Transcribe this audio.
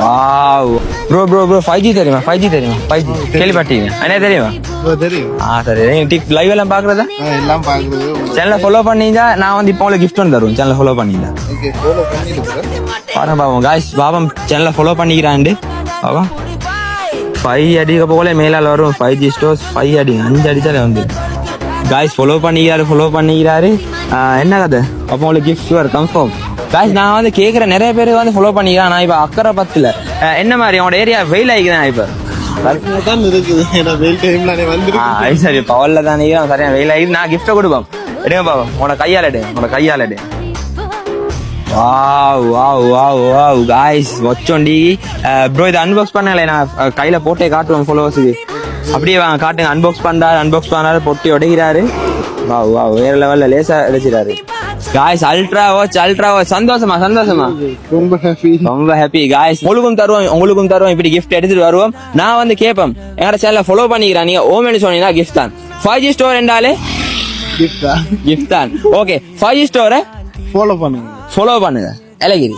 Wow bro 5G தெரியுமா 5G கேள்விப்பட்டீங்க என்ன தெரியுமா தெரியும். சரி டிக் லைவ் எல்லாம் பாக்குறதா எல்லாம் பாக்குறது. சேனலை ஃபாலோ பண்ணீங்க நான் வந்து இப்போ உங்களுக்கு கிஃப்ட் ஒன்று தருவேன் சேனலை ஃபாலோ பண்ணீங்க ஓகே ஃபாலோ பண்ணிடுங்க. பாருங்க பாவம் காய்ஸ் பாவம் சேனலை ஃபாலோ பண்ணிக்கிறாண்டு பாவம் 5 அடிக்க போல மேலால் வரும் 5G ஸ்டோர்ஸ் 5 அடி 5 அடிச்சாலே வந்து காய்ஸ் ஃபாலோ பண்ணிக்கிறாரு என்ன கதை அப்போ உங்களுக்கு கிஃப்ட் ஷுவர் கன்ஃபார்ம் காய்ஸ் நான் வந்து கேட்குற நிறைய பேர் வந்து ஃபாலோ பண்ணிக்கிறேன் நான் இப்போ அக்கறை பத்தில் என்ன மாதிரி அவனோட ஏரியா வெயில் ஆகிக்கிறேன் இப்போ சரி பவல்ல தான் சரியா வெயில் ஆகி நான் கிஃப்ட்டை கொடுப்போம் எடுங்க பாவம் உனோட கையால் எடு wow wow wow wow guys வச்சோண்டி ப்ரோ இதை அன்பாக்ஸ் பண்ணல நான் கையில போட்டே காட்டுவேன் ஃபாலோவர்ஸுக்கு அப்படியே வாங்க காட்டுங்க அன்பாக்ஸ் பண்ணாரு பொட்டி உடைக்கிறாரு வாவ் வாவ் வேற லெவல்ல லேசா அடிச்சிடாரு காய்ஸ் அல்ட்ரா வாட்ச் சந்தோஷமா ரொம்ப ஹாப்பி காய்ஸ் உங்களுக்கும் தருவோம் இப்படி கிஃப்ட் எடுத்துட்டு வருவோம் நான் வந்து கேட்பேன் எங்கட சேனலை ஃபாலோ பண்ணிக்கிறேன் நீங்க ஓமென்னு சொன்னீங்கன்னா கிஃப்ட் தான் 5G ஸ்டோர் என்றாலே கிஃப்ட் தான் ஓகே 5G ஸ்டோரை ஃபாலோ பண்ணுங்க ஏலகிரி